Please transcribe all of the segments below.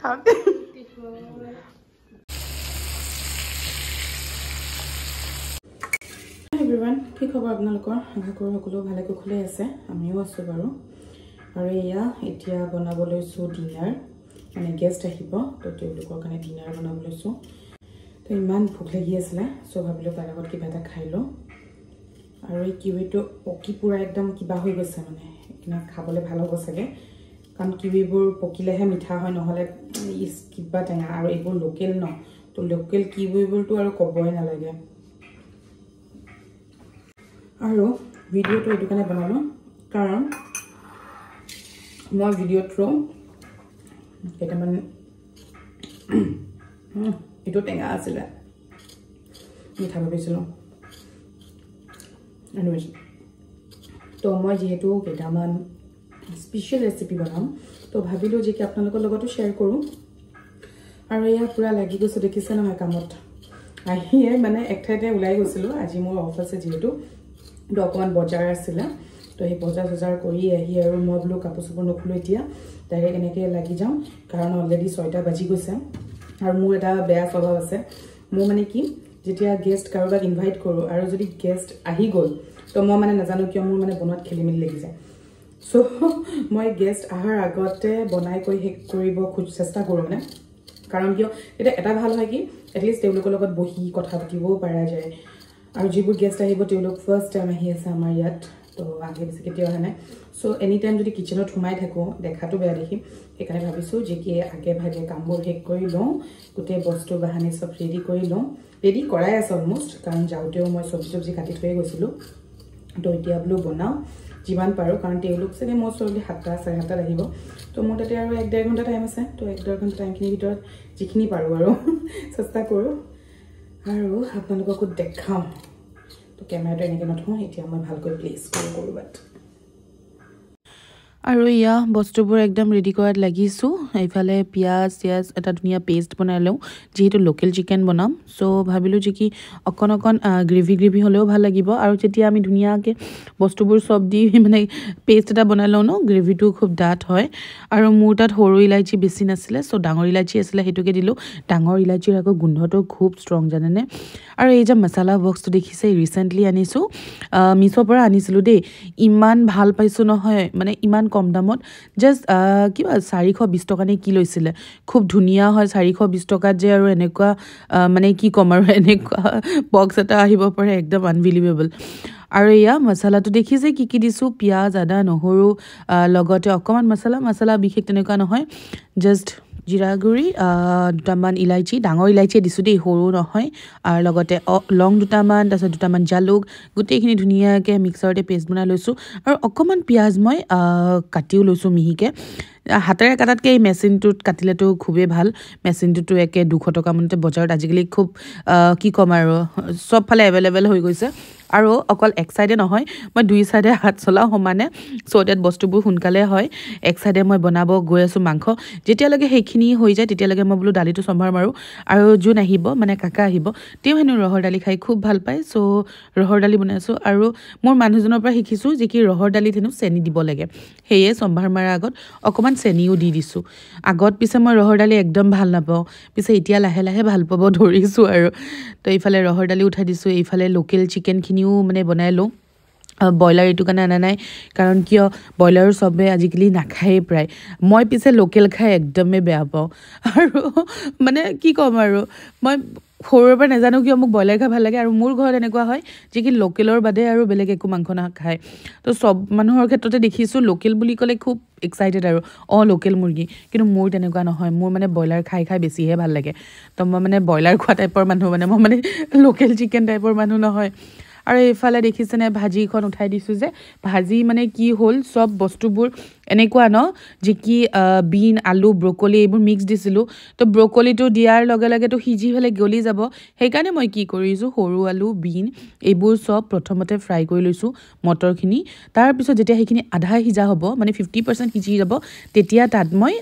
খাওঁতে এভৰিৱান কি খবৰ আপোনালোকৰ আশা কৰোঁ সকলো ভালে কুশলে আছে আমিও আছোঁ বাৰু আৰু এয়া এতিয়া বনাব লৈছোঁ ডিনাৰ মানে গেষ্ট আহিব তো তেওঁলোকৰ কাৰণে ডিনাৰ বনাব লৈছোঁ তো ইমান ভোক লাগি আছিলে চ' ভাবিলোঁ তাৰ আগত কিবা এটা খাই লওঁ আৰু এই কিৱিটো পকি পুৰা একদম কিবা হৈ গৈছে মানে এইখিনি খাবলৈ ভাল হ'ব চাগে কাৰণ কিৱিবোৰ পকিলেহে মিঠা হয় নহ'লে কিবা টেঙা আৰু এইবোৰ লোকেল ন তো লোকেল কিৱিবোৰতো আৰু ক'বই নালাগে আৰু ভিডিঅ'টো এইটো কাৰণে বনালোঁ কাৰণ মই ভিডিঅ' থ্ৰু কেইটামান এইটো টেঙা আছিলে মিঠা ভাবিছিলোঁ এনিৱেজ তো মই যিহেতু কেইটামান স্পেচিয়েল ৰেচিপি বনাম তো ভাবিলোঁ যে কি আপোনালোকৰ লগতো শ্বেয়াৰ কৰোঁ আৰু এয়া পূৰা লাগি গৈছোঁ দেখিছে নহয় কামত আহিয়ে মানে এক ঠাইতে ওলাই গৈছিলোঁ আজি মোৰ অফ আছে যিহেতু তো অকণমান বজাৰ আছিলে তো সেই বজাৰ কৰি আহি আৰু মই বোলো কাপোৰ চাপোৰ নোখোলোঁ এতিয়া ডাইৰেক্ট এনেকৈ লাগি যাওঁ কাৰণ অলৰেডি 6টা বাজি গৈছে আৰু মোৰ এটা বেয়া স্বভাৱ আছে মোৰ মানে কি যেতিয়া গেষ্ট কাৰোবাক ইনভাইট কৰোঁ আৰু যদি গেষ্ট আহি গ'ল তো মই মানে নাজানো কিয় মোৰ মানে বনোৱাত খেলি মেলি লাগি যায় চ' মই গেষ্ট অহাৰ আগতে বনাই কৰি শেষ কৰিব চেষ্টা কৰোঁ মানে কাৰণ কিয় এতিয়া এটা ভাল হয় কি এটলিষ্ট তেওঁলোকৰ লগত বহি কথা পাতিবও পৰা যায় আৰু যিবোৰ গেষ্ট আহিব তেওঁলোক ফাৰ্ষ্ট টাইম আহি আছে আমাৰ ইয়াত তো আগে বেছি কেতিয়াও অহা নাই চ' এনি টাইম যদি কিচেনত সোমাই থাকোঁ দেখাটো বেয়া দেখি সেইকাৰণে ভাবিছোঁ যে কি আগে ভাগে কামবোৰ শেষ কৰি লওঁ গোটেই বস্তু বাহানি চব ৰেডি কৰি লওঁ ৰেডি কৰাই আছে অলমষ্ট কাৰণ যাওঁতেও মই চব্জি কাটি থৈয়ে গৈছিলোঁ তো এতিয়া বোলো বনাওঁ যিমান পাৰোঁ কাৰণ তেওঁলোক চাগে মই চলি 7টা 7:30 আহিব তো মোৰ তাতে আৰু 1-1.5 ঘণ্টা টাইম আছে তো 1-1.5 ঘণ্টা টাইমখিনিৰ ভিতৰত যিখিনি পাৰোঁ আৰু চেষ্টা কৰোঁ আৰু আপোনালোককো দেখাওঁ তো কেমেৰাটো এনেকৈ নথওঁ এতিয়া মই ভালকৈ প্লেচ কৰোঁ ক'ৰবাত আৰু ইয়া বস্তুবোৰ একদম ৰেডি কৰাত লাগিছোঁ এইফালে পিঁয়াজ এটা ধুনীয়া পেষ্ট বনাই লওঁ যিহেতু লোকেল চিকেন বনাম চ' ভাবিলোঁ যে কি অকণ গ্ৰেভি হ'লেও ভাল লাগিব আৰু যেতিয়া আমি ধুনীয়াকৈ বস্তুবোৰ চব দি মানে পেষ্ট এটা বনাই লওঁ ন গ্ৰেভিটো খুব ডাঠ হয় আৰু মোৰ তাত সৰু ইলাইচি বেছি নাছিলে চ' ডাঙৰ ইলাইচি আছিলে সেইটোকে দিলোঁ ডাঙৰ ইলাইচিৰ আকৌ গোন্ধটো খুব ষ্ট্ৰং জানেনে আৰু এই যে মছলা বক্সটো দেখিছে ৰিচেণ্টলি আনিছোঁ মিছ'ৰ পৰা আনিছিলোঁ দেই ইমান ভাল পাইছোঁ নহয় মানে ইমান কম দামত জাষ্ট কিবা 420 টকা নে কি লৈছিলে খুব ধুনীয়া হয় 420 টকাত যে আৰু এনেকুৱা মানে কি ক'ম আৰু এনেকুৱা বক্স এটা আহিব পাৰে একদম আনবিলিভেবল আৰু এয়া মছলাটো দেখিছে কি দিছোঁ পিঁয়াজ আদা নহৰু লগতে অকণমান মছলা বিশেষ তেনেকুৱা নহয় জাষ্ট জিৰা গুড়ি দুটামান ইলাইচি ডাঙৰ ইলাইচিয়ে দিছোঁ দেই সৰু নহয় আৰু লগতে লং দুটামান তাৰপিছত দুটামান জালুক গোটেইখিনি ধুনীয়াকৈ মিক্সাৰতে পেষ্ট বনাই লৈছোঁ আৰু অকণমান পিঁয়াজ মই কাটিও লৈছোঁ মিহিকৈ হাতেৰে কাটাতকৈ এই মেচিনটোত কাটিলেতো খুবেই ভাল মেচিনটোতো একে 200 টকা মানতে বজাৰত আজিকালি খুব কি ক'ম আৰু চবফালে এভেইলেবল হৈ গৈছে আৰু অকল এক চাইডে নহয় মই 2 চাইডে হাত চলাওঁ সমানে চ' ডেট বস্তুবোৰ সোনকালে হয় এক চাইডে মই বনাব গৈ আছোঁ মাংস যেতিয়ালৈকে সেইখিনি হৈ যায় তেতিয়ালৈকে মই বোলো দালিটো চম্ভাৰ মাৰোঁ আৰু যোন আহিব মানে কাকা আহিব তেওঁ হেনো ৰহৰ দালি খাই খুব ভাল পায় চ' ৰহৰ দালি বনাইছোঁ আৰু মোৰ মানুহজনৰ পৰা শিকিছোঁ যে কি ৰহৰ দালিত হেনো চেনি দিব লাগে সেয়ে চম্ভাৰ মাৰাৰ আগত অকণমান চেনিও দি দিছোঁ আগত পিছে মই ৰহৰ দালি একদম ভাল নাপাওঁ পিছে এতিয়া লাহে লাহে ভাল পাব ধৰিছোঁ আৰু তো এইফালে ৰহৰ দালি উঠাই দিছোঁ এইফালে লোকেল চিকেনখিনিও মানে বনাই লওঁ ব্ৰইলাৰ এইটো কাৰণে অনা নাই কাৰণ কিয় ব্ৰইলাৰো চবে আজিকালি নাখায়েই প্ৰায় মই পিছে লোকেল খাই একদমেই বেয়া পাওঁ আৰু মানে কি ক'ম আৰু মই সৰুৰে পৰা নাজানো কিয় মোক ব্ৰইলাৰ খাই ভাল লাগে আৰু মোৰ ঘৰত এনেকুৱা হয় যে কি লোকেলৰ বাদে আৰু বেলেগ একো মাংস নাখায় তো চব মানুহৰ ক্ষেত্ৰতে দেখিছোঁ লোকেল বুলি ক'লে খুব এক্সাইটেড আৰু লোকেল মুৰ্গী কিন্তু মোৰ তেনেকুৱা নহয় মোৰ মানে ব্ৰইলাৰ খাই বেছিহে ভাল লাগে তো মই মানে ব্ৰইলাৰ খোৱা টাইপৰ মানুহ মানে মই মানে লোকেল চিকেন টাইপৰ মানুহ নহয় আৰু এইফালে দেখিছেনে ভাজিখন উঠাই দিছোঁ যে ভাজি মানে কি হ'ল চব বস্তুবোৰ এনেকুৱা ন যে কি বিন আলু ব্ৰকলি এইবোৰ মিক্স দিছিলোঁ তো ব্ৰকলিটো দিয়াৰ লগে লগেতো সিজি পেলাই গলি যাব সেইকাৰণে মই কি কৰিছোঁ সৰু আলু বিন এইবোৰ চব প্ৰথমতে ফ্ৰাই কৰি লৈছোঁ মটৰখিনি তাৰপিছত যেতিয়া সেইখিনি আধা সিজা হ'ব মানে 50% সিজি যাব তেতিয়া তাত মই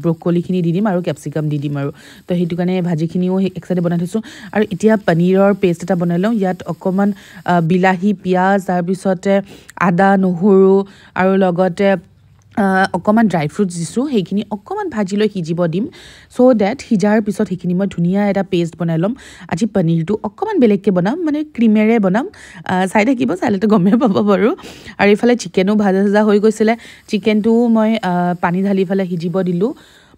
ব্ৰকলিখিনি দি দিম আৰু কেপচিকাম দি দিম আৰু তো সেইটো কাৰণে ভাজিখিনিও এক চাইডে বনাই থৈছোঁ আৰু এতিয়া পনীৰৰ পেষ্ট এটা বনাই লওঁ ইয়াত অকণমান বিলাহী পিঁয়াজ তাৰপিছতে আদা নহৰু আৰু লগতে অকণমান ড্ৰাই ফ্ৰুটছ দিছোঁ সেইখিনি অকণমান ভাজি লৈ সিজিব দিম চ' ডেট সিজাৰ পিছত সেইখিনি মই ধুনীয়া এটা পেষ্ট বনাই ল'ম আজি পনীৰটো অকণমান বেলেগকৈ বনাম মানে ক্ৰীমেৰে বনাম চাই থাকিব চাইলেতো গমেই পাব বাৰু আৰু এইফালে চিকেনো ভাজা ভাজা হৈ গৈছিলে চিকেনটোও মই পানী ঢালি ফালে সিজিব দিলোঁ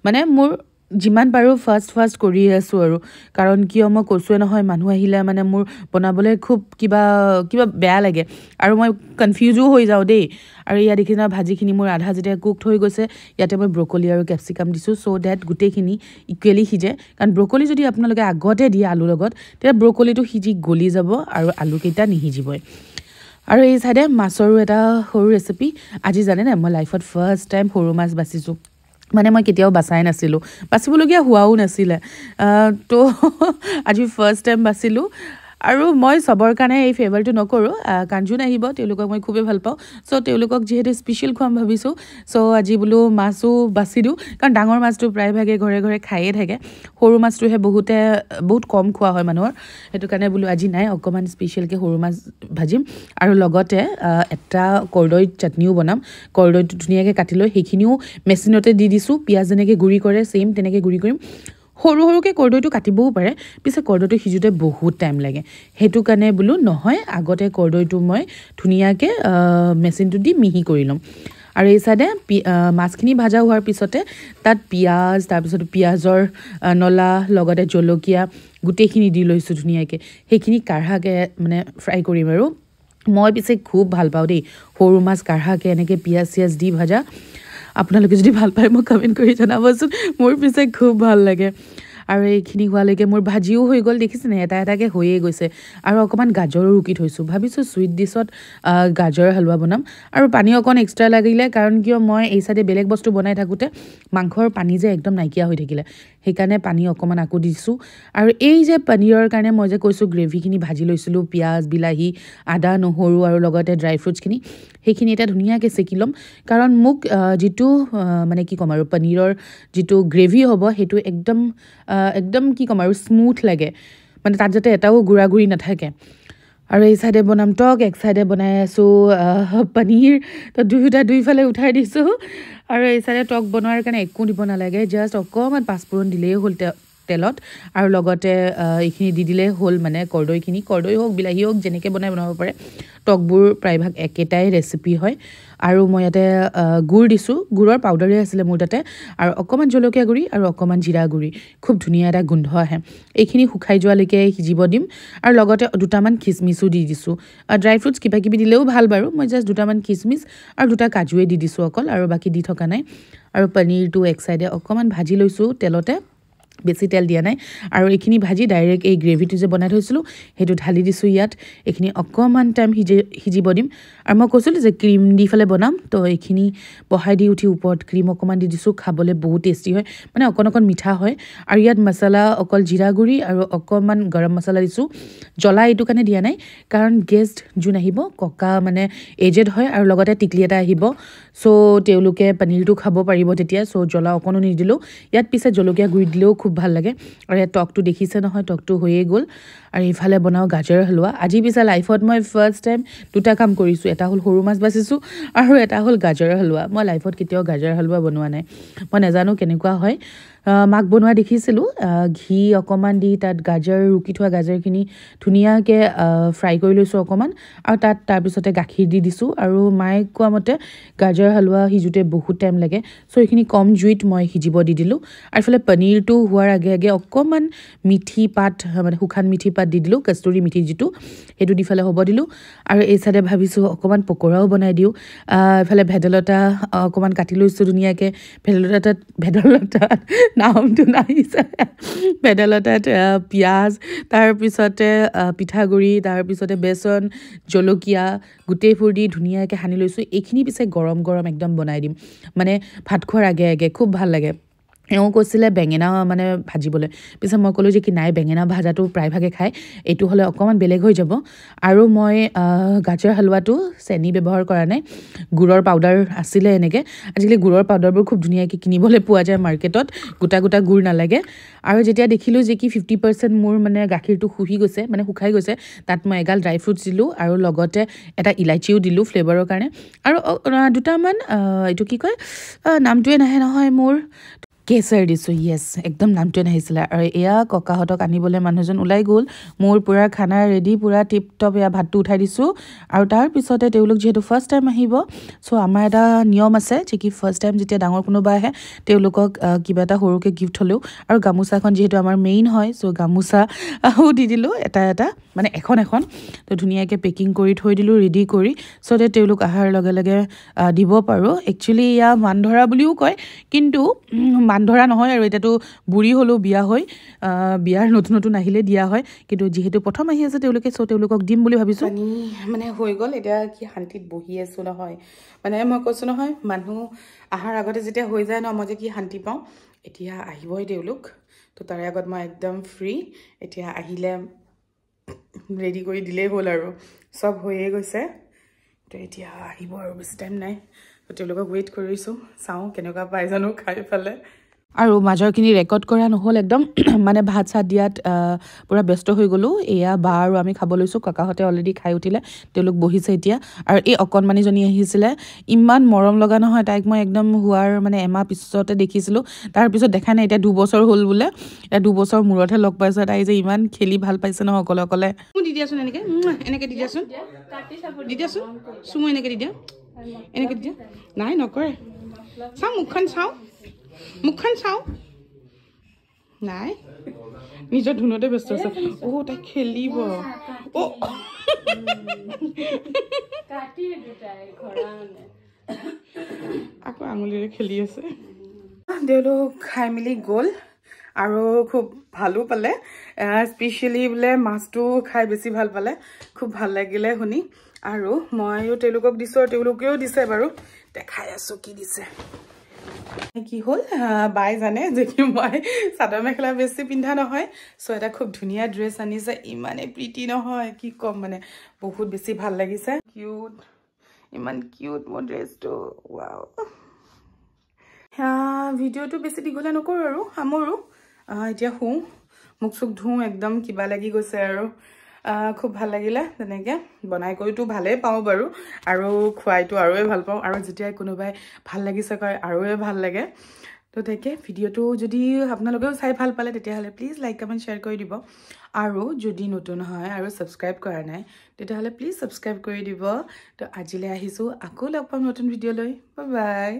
মানে মোৰ যিমান পাৰোঁ ফাৰ্ষ্ট কৰি আছোঁ আৰু কাৰণ কিয় মই কৈছোঁৱে নহয় মানুহ আহিলে মানে মোৰ বনাবলৈ খুব কিবা বেয়া লাগে আৰু মই কনফিউজো হৈ যাওঁ দেই আৰু ইয়াত দেখি না ভাজিখিনি মোৰ আধা যেতিয়া কুকড হৈ গৈছে ইয়াতে মই ব্ৰকলি আৰু কেপচিকাম দিছোঁ চ' ডেট গোটেইখিনি ইকুৱেলি সিজে কাৰণ ব্ৰকলি যদি আপোনালোকে আগতে দিয়ে আলুৰ লগত তেতিয়া ব্ৰকলিটো সিজি গলি যাব আৰু আলুকেইটা নিসিজিবই আৰু এই চাইডে মাছৰো এটা সৰু ৰেচিপি আজি জানেনে মই লাইফত ফাৰ্ষ্ট টাইম সৰু মাছ বাচিছোঁ মানে মই কেতিয়াও বাচাই নাছিলোঁ বাচিবলগীয়া হোৱাও নাছিলে তো আজি ফাৰ্ষ্ট টাইম বাচিলোঁ আৰু মই চবৰ কাৰণে এই ফেভাৰটো নকৰোঁ কাৰণ যোন আহিব তেওঁলোকক মই খুবেই ভাল পাওঁ চ' তেওঁলোকক যিহেতু স্পেচিয়েল খুৱাম ভাবিছোঁ চ' আজি বোলো মাছো বাছি দিওঁ কাৰণ ডাঙৰ মাছটো প্ৰায়ভাগে ঘৰে ঘৰে খায়ে থাকে সৰু মাছটোহে বহুত কম খোৱা হয় মানুহৰ সেইটো কাৰণে বোলো আজি নাই অকণমান স্পেচিয়েলকৈ সৰু মাছ ভাজিম আৰু লগতে এটা কৰ্দৈ চাটনিও বনাম কৰ্দৈটো ধুনীয়াকৈ কাটি লৈ সেইখিনিও মেচিনতে দি দিছোঁ পিঁয়াজ যেনেকৈ গুড়ি কৰে ছেইম তেনেকৈ গুড়ি কৰিম সৰুকৈ কৰ্দৈটো কাটিবও পাৰে পিছে কৰ্দৈটো সিজোতে বহুত টাইম লাগে সেইটো কাৰণে বোলো নহয় আগতে কৰ্দৈটো মই ধুনীয়াকৈ মেচিনটো দি মিহি কৰি ল'ম আৰু এই চাইডে মাছখিনি ভাজা হোৱাৰ পিছতে তাত পিঁয়াজ তাৰপিছত পিঁয়াজৰ নলা লগতে জলকীয়া গোটেইখিনি দি লৈছোঁ ধুনীয়াকৈ সেইখিনি কাঢ়াকৈ মানে ফ্ৰাই কৰিম আৰু মই পিছে খুব ভাল পাওঁ দেই সৰু মাছ কাঢ়াকৈ এনেকৈ পিঁয়াজ চিয়াজ দি ভাজা আপোনালোকে যদি ভাল পায় মোক কমেণ্ট কৰি জনাবচোন মোৰ পিছে খুব ভাল লাগে আৰু এইখিনি হোৱালৈকে মোৰ ভাজিও হৈ গ'ল দেখিছেনে এটা এটাকৈ হৈয়ে গৈছে আৰু অকণমান গাজৰো ৰুকি থৈছোঁ ভাবিছোঁ চুইট ডিছত গাজৰ হালোৱা বনাম আৰু পানী অকণ এক্সট্ৰা লাগিলে কাৰণ কিয় মই এই চাইডে বেলেগ বস্তু বনাই থাকোঁতে মাংসৰ পানী যে একদম নাইকিয়া হৈ থাকিলে সেইকাৰণে পানী অকণমান আকৌ দিছোঁ আৰু এই যে পনীৰৰ কাৰণে মই যে কৈছোঁ গ্ৰেভিখিনি ভাজি লৈছিলোঁ পিঁয়াজ বিলাহী আদা নহৰু আৰু লগতে ড্ৰাই ফ্ৰুটছখিনি সেইখিনি এতিয়া ধুনীয়াকৈ চেকি ল'ম কাৰণ মোক যিটো মানে কি ক'ম আৰু পনীৰৰ যিটো গ্ৰেভি হ'ব সেইটো একদম কি ক'ম আৰু স্মুথ লাগে মানে তাত যাতে এটাও গুড়া গুড়ি নাথাকে আৰু এই চাইডে বনাম টক এক চাইডে বনাই আছোঁ পনীৰ তো দুইফালে উঠাই দিছোঁ আৰু এই চাইডে টক বনোৱাৰ কাৰণে একো দিব নালাগে জাষ্ট অকণমান পাঁচফোৰণ দিলেই হ'ল তেলত আৰু লগতে এইখিনি দি দিলেই হ'ল মানে কৰ্দৈ হওক বিলাহী হওক যেনেকৈ বনাব পাৰে টকবোৰ প্ৰায়ভাগ একেটাই ৰেচিপি হয় আৰু মই ইয়াতে গুড় দিছোঁ গুড়ৰ পাউডাৰে আছিলে মোৰ তাতে আৰু অকণমান জলকীয়া গুড়ি আৰু অকণমান জিৰা গুড়ি খুব ধুনীয়া এটা গোন্ধ আহে এইখিনি শুকাই যোৱালৈকে সিজিব দিম আৰু লগতে দুটামান খিচমিচো দি দিছোঁ ড্ৰাই ফ্ৰুটছ কিবাকিবি দিলেও ভাল বাৰু মই জাষ্ট দুটামান খিচমিচ আৰু দুটা কাজুৱে দি দিছোঁ অকল আৰু বাকী দি থকা নাই আৰু পনীৰটো এক চাইডে অকণমান ভাজি লৈছোঁ তেলতে বেছি তেল দিয়া নাই আৰু এইখিনি ভাজি ডাইৰেক্ট এই গ্ৰেভিটো যে বনাই থৈছিলোঁ সেইটো ঢালি দিছোঁ ইয়াত এইখিনি অকণমান টাইম সিজিব দিম আৰু মই কৈছিলোঁ যে ক্ৰীম দি ফালে বনাম তো এইখিনি বহাই দি উঠি ওপৰত ক্ৰীম অকণমান দি দিছোঁ খাবলৈ বহুত টেষ্টি হয় মানে অকণ মিঠা হয় আৰু ইয়াত মছলা অকল জিৰা গুড়ি আৰু অকণমান গৰম মছলা দিছোঁ জ্বলা এইটো কাৰণে দিয়া নাই কাৰণ গেষ্ট যোন আহিব ককা মানে এজেড হয় আৰু লগতে টিকলি এটা আহিব চ' তেওঁলোকে পনীৰটো খাব পাৰিব তেতিয়া চ' জ্বলা অকণো নিদিলোঁ ইয়াত পিছে জলকীয়া গুড়ি দিলেও খুব ভাল লাগে আৰু ইয়াত টকটো দেখিছে নহয় টকটো হৈয়ে গ'ল আৰু এইফালে বনাওঁ গাজৰ হালোৱা আজি পিছে লাইফত মই ফাৰ্ষ্ট টাইম দুটা কাম কৰিছোঁ এটা হ'ল সৰু মাছ বাচিছোঁ আৰু এটা হ'ল গাজৰ হালোৱা মই লাইফত কেতিয়াও গাজৰ হালোৱা বনোৱা নাই মই নাজানো কেনেকুৱা হয় মাক বনোৱা দেখিছিলোঁ ঘি অকণমান দি তাত গাজৰ ৰুকি থোৱা গাজৰখিনি ধুনীয়াকৈ ফ্ৰাই কৰি লৈছোঁ অকণমান আৰু তাৰপিছতে গাখীৰ দি দিছোঁ আৰু মায়ে কোৱা মতে গাজৰ হালোৱা সিজোঁতে বহুত টাইম লাগে চ' এইখিনি কম জুইত মই সিজিব দি দিলোঁ আৰু এইফালে পনীৰটো হোৱাৰ আগে অকণমান মিঠি পাত মানে শুকান মিঠি পাত দি দিলোঁ কষ্টুৰি মিঠি যিটো সেইটো দি ফালে হ'ব দিলোঁ আৰু এই চাইডে ভাবিছোঁ অকণমান পকোৰাও বনাই দিওঁ এইফালে ভেদাইলতা অকণমান কাটি লৈছোঁ ধুনীয়াকৈ ভেদাইলতাত নামটো নাহিছে ভেদাইলতাত পিঁয়াজ তাৰপিছতে পিঠাগুড়ি তাৰপিছতে বেচন জলকীয়া গোটেইবোৰ দি ধুনীয়াকৈ সানি লৈছোঁ এইখিনি পিছে গৰম একদম বনাই দিম মানে ভাত খোৱাৰ আগে খুব ভাল লাগে এওঁ কৈছিলে বেঙেনা মানে ভাজিবলৈ পিছত মই ক'লোঁ যে কি নাই বেঙেনা ভাজাটো প্ৰায়ভাগে খায় এইটো হ'লে অকণমান বেলেগ হৈ যাব আৰু মই গাজৰ হালোৱাটো চেনি ব্যৱহাৰ কৰা নাই গুড়ৰ পাউডাৰ আছিলে এনেকৈ আজিকালি গুড়ৰ পাউডাৰবোৰ খুব ধুনীয়াকৈ কিনিবলৈ পোৱা যায় মাৰ্কেটত গোটা গোটা গুড় নালাগে আৰু যেতিয়া দেখিলোঁ যে কি 50% মোৰ মানে গাখীৰটো শুহি গৈছে মানে শুকাই গৈছে তাত মই এগাল ড্ৰাই ফ্ৰুটছ দিলোঁ আৰু লগতে এটা ইলাচিও দিলোঁ ফ্লেভাৰৰ কাৰণে আৰু দুটামান এইটো কি কয় নামটোৱে নাহে নহয় মোৰ কেচাৰ দিছোঁ য়েছ একদম নামটোৱে নাহিছিলে আৰু এয়া ককাহঁতক আনিবলৈ মানুহজন ওলাই গ'ল মোৰ পূৰা খানা ৰেডি পূৰা টিপ টপ এয়া ভাতটো উঠাই দিছোঁ আৰু তাৰপিছতে তেওঁলোক যিহেতু ফাৰ্ষ্ট টাইম আহিব চ' আমাৰ এটা নিয়ম আছে যে কি ফাৰ্ষ্ট টাইম যেতিয়া ডাঙৰ কোনোবা আহে তেওঁলোকক কিবা এটা সৰুকৈ গিফ্ট হ'লেও আৰু গামোচাখন যিহেতু আমাৰ মেইন হয় চ' গামোচাও দি দিলোঁ এটা মানে এখন তো ধুনীয়াকৈ পেকিং কৰি থৈ দিলোঁ ৰেডি কৰি চ' তেওঁলোক অহাৰ লগে লগে দিব পাৰোঁ একচুৱেলি এয়া মান ধৰা বুলিও কয় কিন্তু ধৰা নহয় আৰু এতিয়াতো বুঢ়ী হ'লেও বিয়া হৈ বিয়াৰ নতুন আহিলে দিয়া হয় কিন্তু যিহেতু প্ৰথম আহি আছে তেওঁলোকে চ' তেওঁলোকক দিম বুলি ভাবিছোঁ মানে হৈ গ'ল এতিয়া কি শান্তিত বহি আছোঁ নহয় মানে মই কৈছোঁ নহয় মানুহ অহাৰ আগতে যেতিয়া হৈ যায় ন মই যে কি শান্তি পাওঁ এতিয়া আহিবই তেওঁলোক তো তাৰে আগত মই একদম ফ্ৰী এতিয়া আহিলে ৰেডি কৰি দিলেই হ'ল আৰু চব হৈয়ে গৈছে তো এতিয়া আহিব আৰু বেছি টাইম নাই তো তেওঁলোকক ৱেইট কৰিছোঁ চাওঁ কেনেকুৱা পাই জানো খাই পেলাই আৰু মাজৰখিনি ৰেকৰ্ড কৰা নহ'ল একদম মানে ভাত চাত দিয়াত পূৰা ব্যস্ত হৈ গ'লোঁ এয়া বা আৰু আমি খাব লৈছোঁ কাকাহঁতে অলৰেডি খাই উঠিলে তেওঁলোক বহিছে এতিয়া আৰু এই অকণমানিজনী আহিছিলে ইমান মৰম লগা নহয় তাইক মই একদম হোৱাৰ মানে এমাহ পিছতে দেখিছিলোঁ তাৰপিছত দেখা নাই এতিয়া 2 বছৰ হ'ল বোলে এতিয়া 2 বছৰ মূৰতহে লগ পাইছোঁ তাই যে ইমান খেলি ভাল পাইছে নহয় অকলে অকলে দি দিয়াচোন এনেকৈ দি দিয়াচোন চুমু এনেকৈ দি দিয়া এনেকৈ দি দিয়া নাই নকৰে চাওঁ মুখখন চাওঁ নাই নিজৰ ধুনতে ব্যস্ত আছে তাই খেলিব আকৌ আঙুলিৰে খেলি আছে তেওঁলোক খাই মেলি গ'ল আৰু খুব ভালো পালে স্পেচিয়েলি বোলে মাছটো খাই বেছি ভাল পালে খুব ভাল লাগিলে শুনি আৰু ময়ো তেওঁলোকক দিছোঁ আৰু তেওঁলোকেও দিছে বাৰু দেখাই আছোঁ কি দিছে কি হ'ল বাই জানে যে কি মই চাদৰ মেখেলা বেছি পিন্ধা নহয় চ' এটা খুব ধুনীয়া ড্ৰেছ আনিছে ইমানে প্ৰিটি নহয় কি ক'ম মানে বহুত বেছি ভাল লাগিছে কিউট ইমান কিউট মোৰ ড্ৰেছটো ৱাও ভিডিঅ'টো বেছি দীঘলীয়া নকৰোঁ আৰু সামৰোঁ এতিয়া শুওঁ মুখ চুখ ধুওঁ একদম কিবা লাগি গৈছে আৰু খুব ভাল লাগিলে তেনেকৈ বনাই কৰিতো ভালেই পাওঁ বাৰু আৰু খুৱাইতো আৰুৱে ভাল পাওঁ আৰু যেতিয়া কোনোবাই ভাল লাগিছে কয় আৰুৱে ভাল লাগে তো তাকে ভিডিঅ'টো যদি আপোনালোকেও চাই ভাল পালে তেতিয়াহ'লে প্লিজ লাইক কমেণ্ট শ্বেয়াৰ কৰি দিব আৰু যদি নতুন হয় আৰু ছাবস্ক্ৰাইব কৰা নাই তেতিয়াহ'লে প্লিজ ছাবস্ক্ৰাইব কৰি দিব তো আজিলৈ আহিছোঁ আকৌ লগ পাম নতুন ভিডিঅ'লৈ বাই বাই